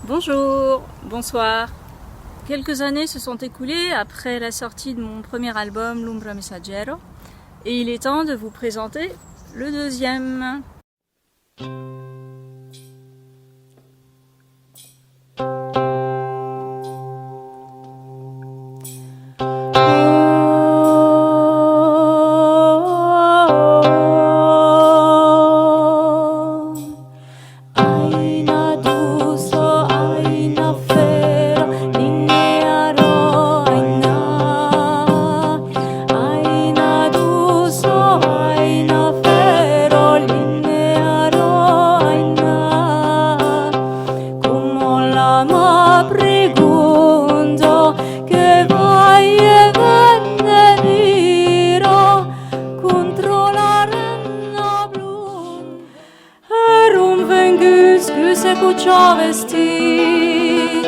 Bonjour, bonsoir. Quelques années se sont écoulées après la sortie de mon premier album, L'Umbra Messaggero, et il est temps de vous présenter le deuxième. Vestig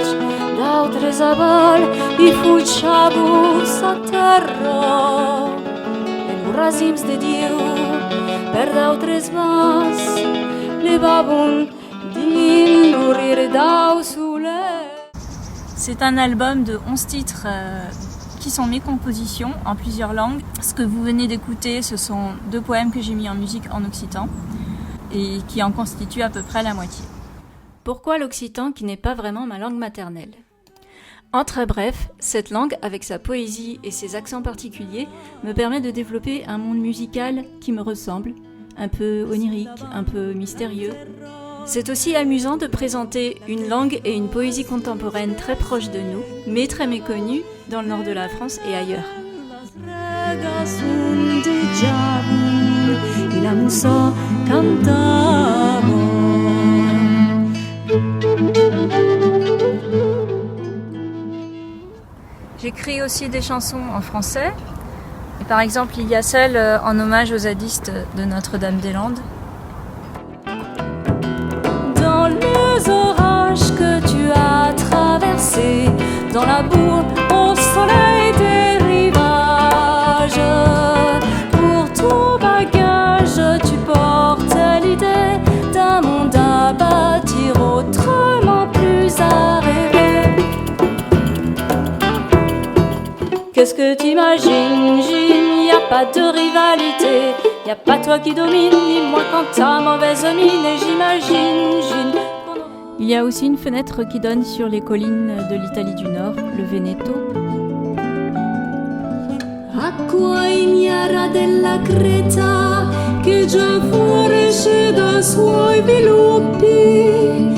d'altre zabal I fuchabus a terra e murrazims de Dieu per d'altres mas levavon din mourir dau soleil. C'est un album de 11 titres qui sont mes compositions en plusieurs langues. Ce que vous venez d'écouter, ce sont 2 poèmes que j'ai mis en musique en occitan et qui en constituent à peu près la moitié. Pourquoi l'occitan qui n'est pas vraiment ma langue maternelle? En très bref, cette langue, avec sa poésie et ses accents particuliers, me permet de développer un monde musical qui me ressemble, un peu onirique, un peu mystérieux. C'est aussi amusant de présenter une langue et une poésie contemporaine très proches de nous, mais très méconnues dans le nord de la France et ailleurs. J'écris aussi des chansons en français. Et par exemple, il y a celle en hommage aux zadistes de Notre-Dame-des-Landes. Dans les orages que tu as traversés, dans la boue au soleil des rivages, pour tout bagage tu portes l'idée d'un monde à bâtir autrement plus à rêver. Qu'est-ce que t'imagines, Gine? Y a pas de rivalité, y a pas toi qui domine, ni moi quand ta mauvaise mine, et j'imagine, Gine. Il y a aussi une fenêtre qui donne sur les collines de l'Italie du Nord, le Veneto. Acqua ignara della Creta, che già fiorisce dai suoi viluppi,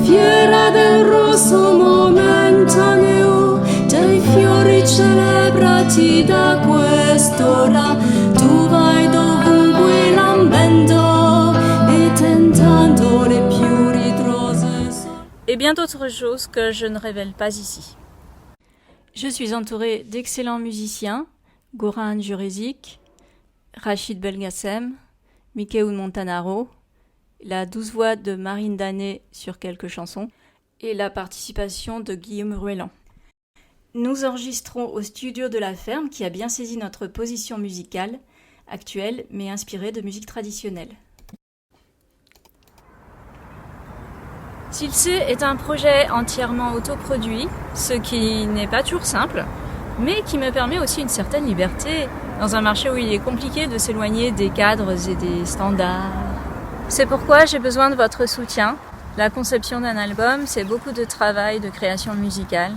fiera del rosso momentaneo, dei fiori celebrati da quest'ora, tu vai dovunque lambendo e tentando le più ritrose. Et bien d'autres choses que je ne révèle pas ici. Je suis entourée d'excellents musiciens, Goran Jurezic, Rachid Belgassem, Michael Montanaro, la douce voix de Marine Danet sur quelques chansons et la participation de Guillaume Ruellan. Nous enregistrons au studio de la ferme qui a bien saisi notre position musicale, actuelle mais inspirée de musique traditionnelle. Tilsé est un projet entièrement autoproduit, ce qui n'est pas toujours simple, mais qui me permet aussi une certaine liberté dans un marché où il est compliqué de s'éloigner des cadres et des standards. C'est pourquoi j'ai besoin de votre soutien. La conception d'un album, c'est beaucoup de travail de création musicale.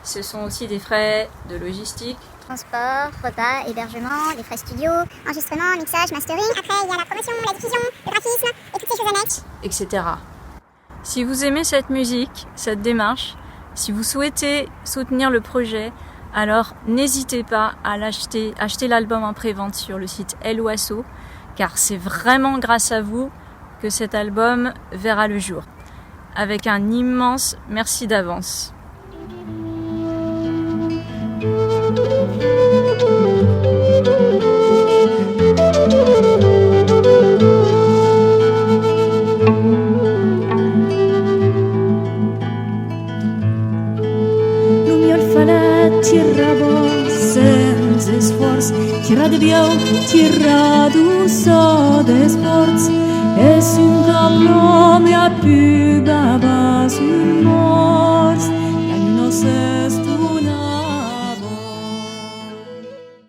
Ce sont aussi des frais de logistique. Transport, repas, hébergement, les frais studio, enregistrement, mixage, mastering. Après, il y a la promotion, la diffusion, le graphisme et toutes ces choses annexes. Etc. Si vous aimez cette musique, cette démarche, si vous souhaitez soutenir le projet, alors n'hésitez pas à l'acheter, achetez l'album en pré-vente sur le site El Oiseau, car c'est vraiment grâce à vous que cet album verra le jour. Avec un immense merci d'avance. Tira de viau, tira du so de sports, et un tableau me a pu baba sur